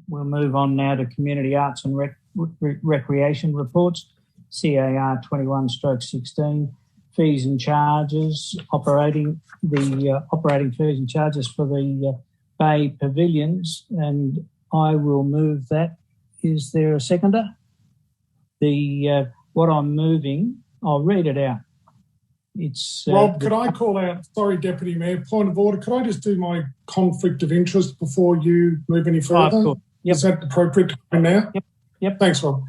We'll move on now to Community Arts and Recreation Reports, CAR 21/16, fees and charges, operating fees and charges for the Bay Pavilions, and I will move that. Is there a seconder? What I'm moving, I'll read it out. It's Rob, could I call out, sorry, Deputy Mayor, point of order, could I just do my conflict of interest before you move any further? Oh, yep. Is that appropriate now? Yep. Thanks, Rob.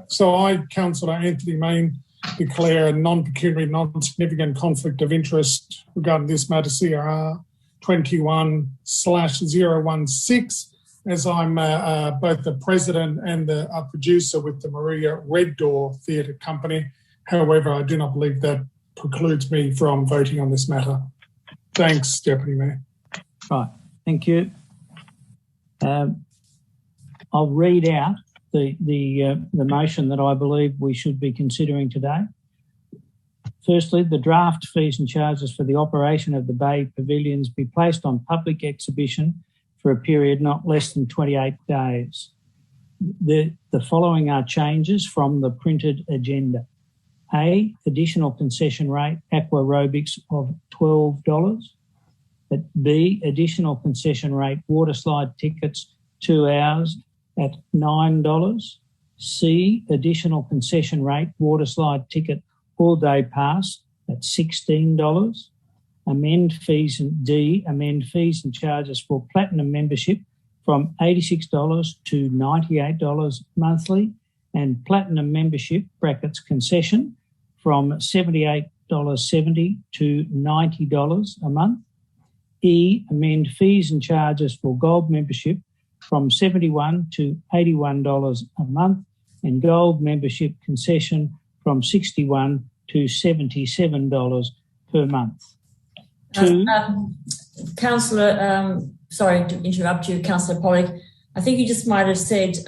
So I, Councillor Anthony Main, declare a non-pecuniary, non-significant conflict of interest regarding this matter, CRR 21/016, as I'm both the president and a producer with the Maria Red Door Theatre Company. However, I do not believe that precludes me from voting on this matter. Thanks, Deputy Mayor. Right, thank you. I'll read out the motion that I believe we should be considering today. Firstly, the draft fees and charges for the operation of the Bay Pavilions be placed on public exhibition for a period not less than 28 days. The following are changes from the printed agenda. A, additional concession rate, aqua aerobics of $12. B, additional concession rate, water slide tickets, 2 hours at $9. C, additional concession rate, water slide ticket, all day pass at $16. Amend fees and charges for platinum membership from $86 to $98 monthly, and platinum membership (concession) from $78.70 to $90 a month. E, amend fees and charges for gold membership from $71 to $81 a month, and gold membership concession from $61 to $77 per month. Councillor, sorry to interrupt you, Councillor Pollock. I think you just might have said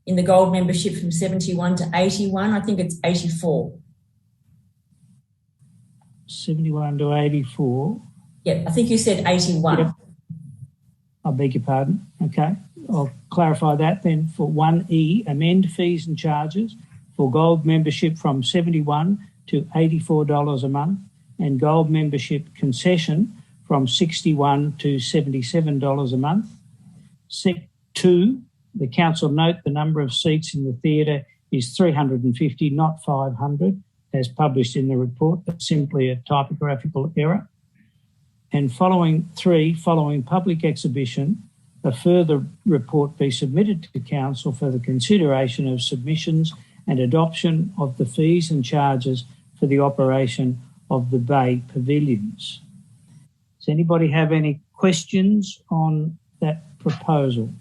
in the gold membership from 71 to 81. I think it's 84. 71 to 84. Yeah, I think you said 81. Yep. I beg your pardon. Okay, I'll clarify that then. For 1E, amend fees and charges for gold membership from $71 to $84 a month, and gold membership concession from $61 to $77 a month. 2, the council note the number of seats in the theatre is 350, not 500, as published in the report. That's simply a typographical error. And following public exhibition, a further report be submitted to council for the consideration of submissions and adoption of the fees and charges for the operation of the Bay Pavilions. Does anybody have any questions on that proposal?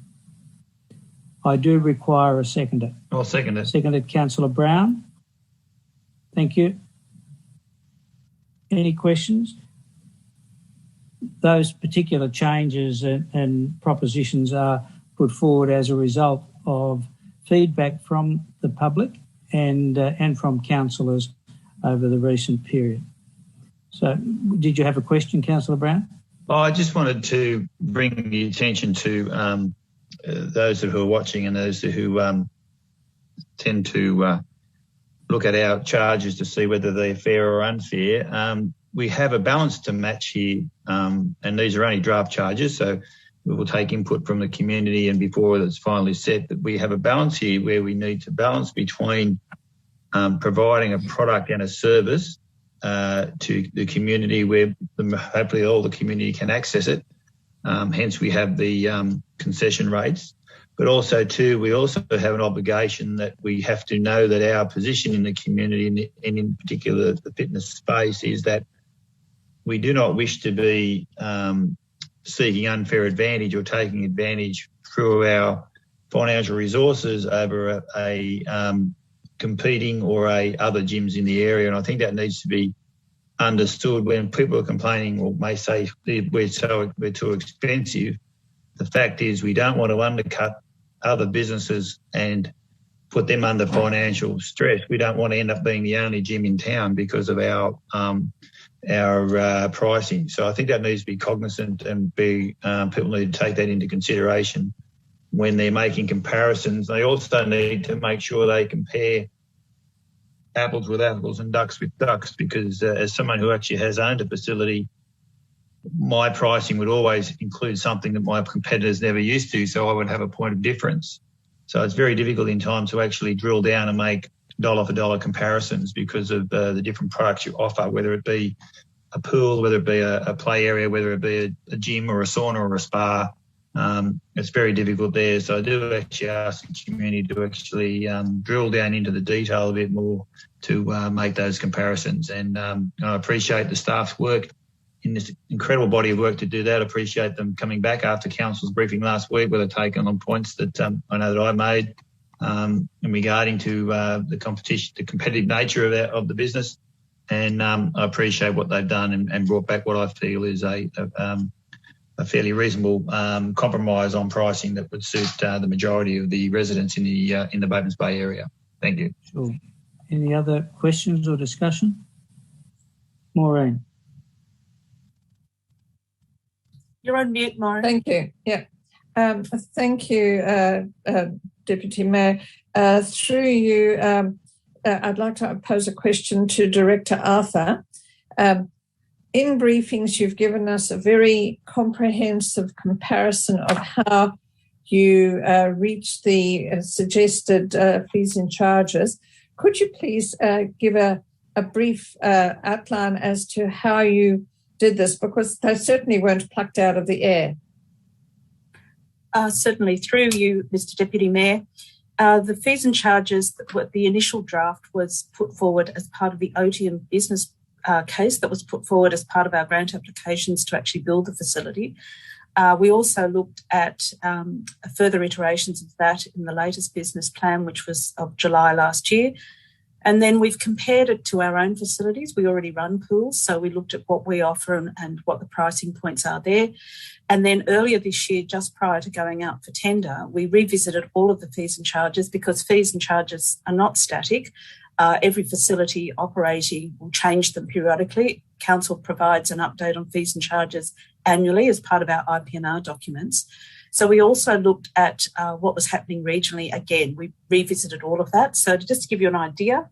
I do require a seconder. I'll second it. Seconded, Councillor Brown. Thank you. Any questions? Those particular changes and propositions are put forward as a result of feedback from the public and from councillors over the recent period. So did you have a question, Councillor Brown? I just wanted to bring the attention to those who are watching and those who tend to look at our charges to see whether they're fair or unfair. We have a balance to match here, and these are only draft charges, so we will take input from the community, and before it's finally set, that we have a balance here where we need to balance between providing a product and a service to the community where hopefully all the community can access it. Hence we have the concession rates. But also too, we also have an obligation that we have to know that our position in the community and in particular the fitness space is that we do not wish to be seeking unfair advantage or taking advantage through our financial resources over a competing or other gyms in the area. And I think that needs to be understood when people are complaining or may say we're too expensive. The fact is we don't want to undercut other businesses and put them under financial stress. We don't want to end up being the only gym in town because of our pricing. So I think that needs to be cognizant and people need to take that into consideration when they're making comparisons, they also need to make sure they compare apples with apples and ducks with ducks, because as someone who actually has owned a facility, my pricing would always include something that my competitors never used to, so I would have a point of difference. So it's very difficult in time to actually drill down and make dollar-for-dollar comparisons because of the different products you offer, whether it be a pool, whether it be a play area, whether it be a gym or a sauna or a spa. It's very difficult there. So I do actually ask the community to actually drill down into the detail a bit more to make those comparisons. And I appreciate the staff's work in this incredible body of work to do that. I appreciate them coming back after Council's briefing last week where they're taking on points that I know that I made in regarding to the competition, the competitive nature of the business. And I appreciate what they've done and brought back what I feel is a fairly reasonable compromise on pricing that would suit the majority of the residents in the Batemans Bay area. Thank you. Sure. Any other questions or discussion? Maureen. You're on mute, Maureen. Thank you. Yeah. Thank you, Deputy Mayor. Through you, I'd like to pose a question to Director Arthur. In briefings, you've given us a very comprehensive comparison of how you reached the suggested fees and charges. Could you please give a brief outline as to how you did this? Because they certainly weren't plucked out of the air. Certainly, through you, Mr. Deputy Mayor. The fees and charges, the initial draft was put forward as part of the Otium business case that was put forward as part of our grant applications to actually build the facility. We also looked at further iterations of that in the latest business plan, which was of July last year. And then we've compared it to our own facilities. We already run pools, so we looked at what we offer and what the pricing points are there. And then earlier this year, just prior to going out for tender, we revisited all of the fees and charges because fees and charges are not static. Every facility operating will change them periodically. Council provides an update on fees and charges annually as part of our IPNR documents. So we also looked at what was happening regionally. Again, we revisited all of that. So just to give you an idea,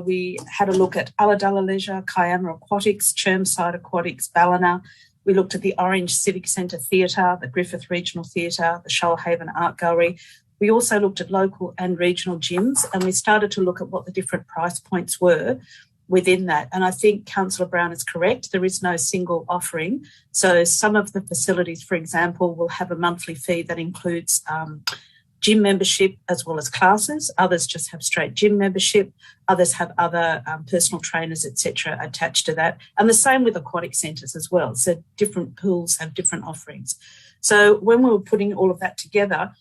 we had a look at Ulladulla Leisure, Kiama Aquatics, Chermside Aquatics, Ballina. We looked at the Orange Civic Centre Theatre, the Griffith Regional Theatre, the Shoalhaven Art Gallery. We also looked at local and regional gyms, and we started to look at what the different price points were within that. And I think Councillor Brown is correct. There is no single offering. So some of the facilities, for example, will have a monthly fee that includes gym membership as well as classes. Others just have straight gym membership. Others have other personal trainers, etc., attached to that. And the same with aquatic centres as well. So different pools have different offerings. So when we were putting all of that together,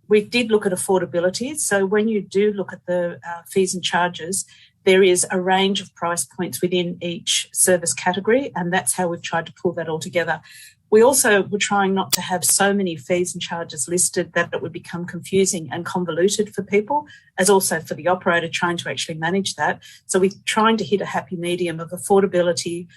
we did look at affordability. So when you do look at the fees and charges, there is a range of price points within each service category, and that's how we've tried to pull that all together. We also were trying not to have so many fees and charges listed that it would become confusing and convoluted for people, as also for the operator trying to actually manage that. So we're trying to hit a happy medium of affordability,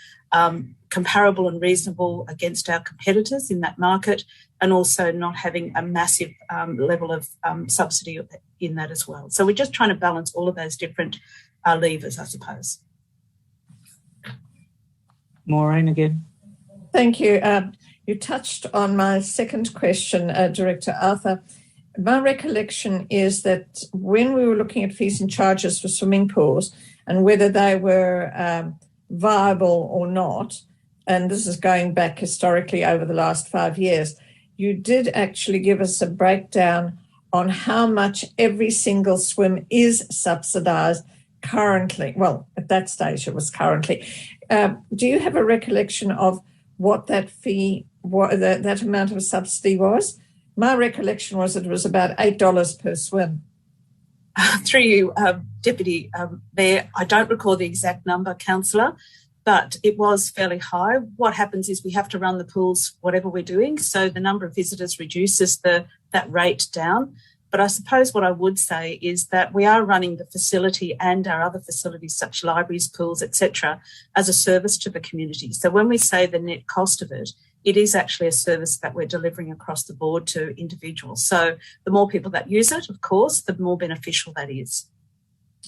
comparable and reasonable against our competitors in that market, and also not having a massive level of subsidy in that as well. So we're just trying to balance all of those different levers, I suppose. Maureen again. Thank you. You touched on my second question, Director Arthur. My recollection is that when we were looking at fees and charges for swimming pools and whether they were viable or not, and this is going back historically over the last 5 years, you did actually give us a breakdown on how much every single swim is subsidised currently. Well, at that stage it was currently. Do you have a recollection of what that fee, that amount of subsidy was? My recollection was it was about $8 per swim. Through you, Deputy Mayor, I don't recall the exact number, Councillor, but it was fairly high. What happens is we have to run the pools whatever we're doing, so the number of visitors reduces that rate down. But I suppose what I would say is that we are running the facility and our other facilities, such as libraries, pools, etc., as a service to the community. So when we say the net cost of it, it is actually a service that we're delivering across the board to individuals. So the more people that use it, of course, the more beneficial that is.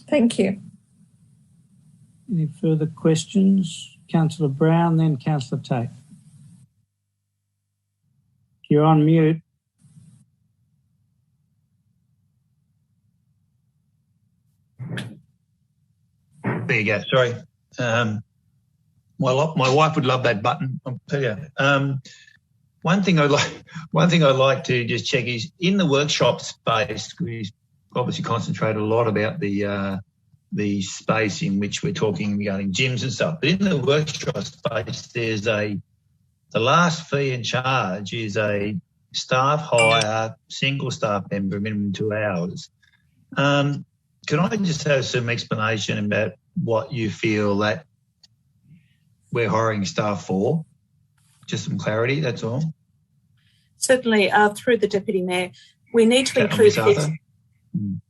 Thank you. Any further questions? Councillor Brown, then Councillor Tate. You're on mute. There you go. Sorry. My wife would love that button. I'll tell you. One thing I'd like to just check is in the workshop space. We obviously concentrate a lot about the space in which we're talking regarding gyms and stuff. But in the workshop space, there's the last fee and charge is a staff hire, single staff member, minimum 2 hours. Can I just have some explanation about what you feel that we're hiring staff for? Just some clarity, that's all. Certainly, through the Deputy Mayor, we need to include fees.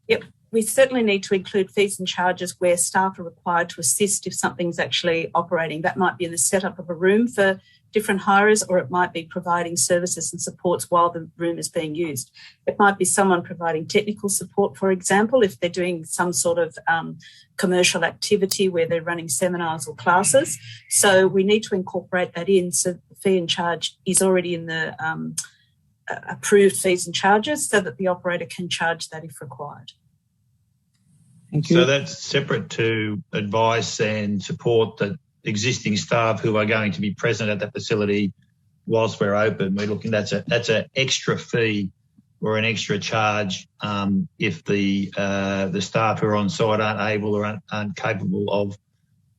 Yep, we certainly need to include fees and charges where staff are required to assist if something's actually operating. That might be in the setup of a room for different hirers, or it might be providing services and supports while the room is being used. It might be someone providing technical support, for example, if they're doing some sort of commercial activity where they're running seminars or classes. So we need to incorporate that in, so the fee and charge is already in the approved fees and charges, so that the operator can charge that if required. Thank you. So that's separate to advice and support that existing staff who are going to be present at that facility whilst we're open. We're looking, that's an extra fee or an extra charge if the staff who are on site aren't able or aren't capable of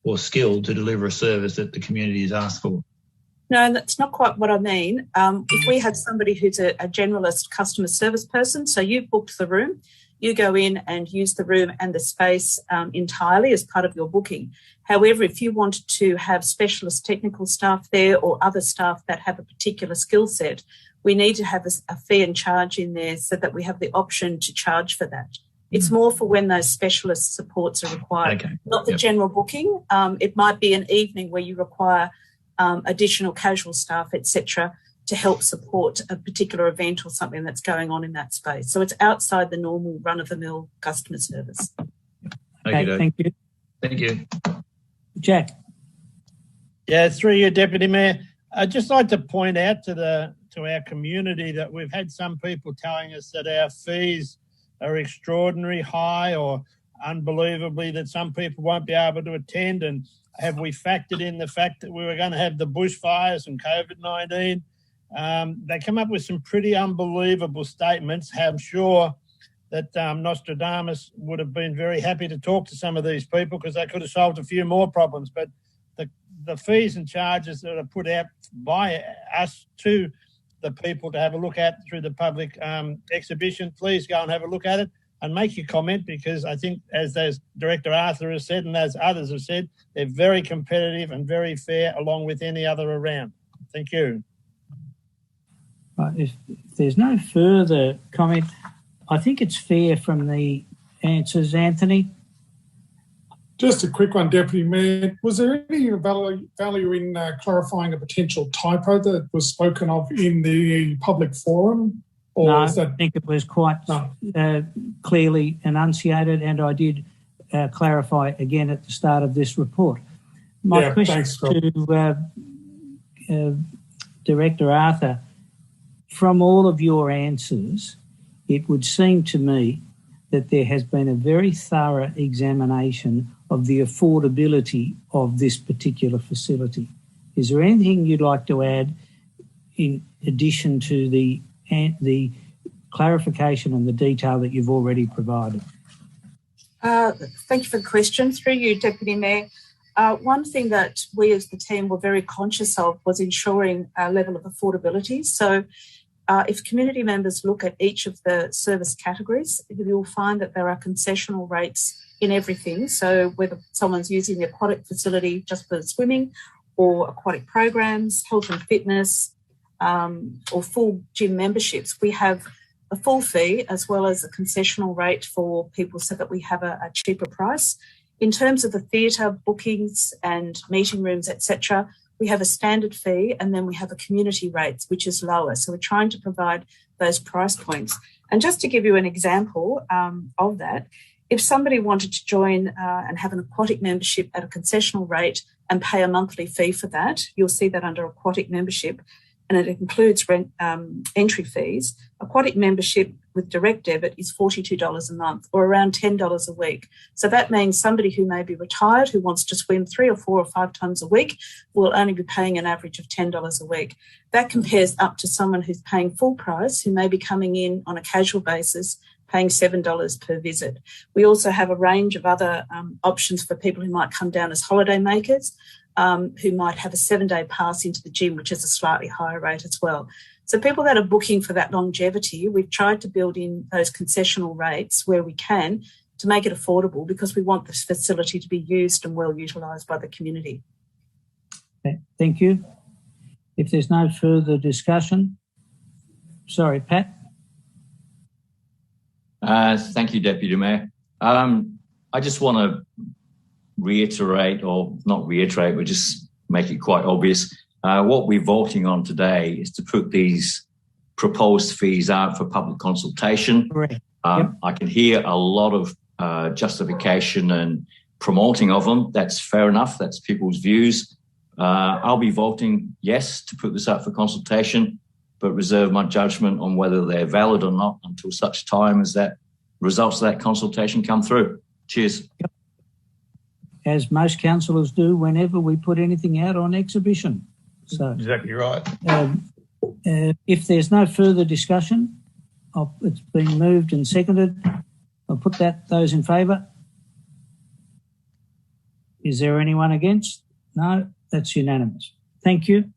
or skilled to deliver a service that the community has asked for. No, that's not quite what I mean. If we have somebody who's a generalist customer service person, so you've booked the room, you go in and use the room and the space entirely as part of your booking. However, if you want to have specialist technical staff there or other staff that have a particular skill set, we need to have a fee and charge in there so that we have the option to charge for that. It's more for when those specialist supports are required, not the general booking. It might be an evening where you require additional casual staff, etc., to help support a particular event or something that's going on in that space. So it's outside the normal run-of-the-mill customer service. Okay, thank you. Thank you. Jack. Yeah, through you, Deputy Mayor. I'd just like to point out to our community that we've had some people telling us that our fees are extraordinarily high or unbelievably that some people won't be able to attend. And have we factored in the fact that we were going to have the bushfires and COVID-19? They come up with some pretty unbelievable statements. I'm sure that Nostradamus would have been very happy to talk to some of these people because they could have solved a few more problems. But the fees and charges that are put out by us to the people to have a look at through the public exhibition, please go and have a look at it and make your comment, because I think, as Director Arthur has said and as others have said, they're very competitive and very fair along with any other around. Thank you. Right, if there's no further comment, I think it's fair from the answers, Anthony. Just a quick one, Deputy Mayor. Was there any value in clarifying a potential typo that was spoken of in the public forum? Or no, I think it was quite clearly enunciated, and I did clarify again at the start of this report. My question to Director Arthur, from all of your answers, it would seem to me that there has been a very thorough examination of the affordability of this particular facility. Is there anything you'd like to add in addition to the clarification and the detail that you've already provided? Thank you for the question. Through you, Deputy Mayor. One thing that we as the team were very conscious of was ensuring a level of affordability. So if community members look at each of the service categories, you'll find that there are concessional rates in everything. So whether someone's using the aquatic facility just for swimming or aquatic programs, health and fitness, or full gym memberships, we have a full fee as well as a concessional rate for people so that we have a cheaper price. In terms of the theatre bookings and meeting rooms, etc., we have a standard fee, and then we have a community rates, which is lower. So we're trying to provide those price points. And just to give you an example of that, if somebody wanted to join and have an aquatic membership at a concessional rate and pay a monthly fee for that, you'll see that under aquatic membership, and it includes entry fees. Aquatic membership with direct debit is $42 a month, or around $10 a week. So that means somebody who may be retired, who wants to swim 3 or 4 or 5 times a week, will only be paying an average of $10 a week. That compares up to someone who's paying full price, who may be coming in on a casual basis, paying $7 per visit. We also have a range of other options for people who might come down as holiday makers, who might have a 7-day pass into the gym, which is a slightly higher rate as well. So people that are booking for that longevity, we've tried to build in those concessional rates where we can to make it affordable, because we want this facility to be used and well utilised by the community. Okay, thank you. If there's no further discussion, sorry, Pat. Thank you, Deputy Mayor. I just want to reiterate, or not reiterate, but just make it quite obvious. What we're voting on today is to put these proposed fees out for public consultation. Correct. Yep. I can hear a lot of justification and promoting of them. That's fair enough. That's people's views. I'll be voting yes to put this out for consultation, but reserve my judgment on whether they're valid or not until such time as that results of that consultation come through. Cheers. Yep. As most councillors do whenever we put anything out on exhibition. So Exactly right. if there's no further discussion, it's been moved and seconded. I'll put those in favour. Is there anyone against? No, that's unanimous. Thank you.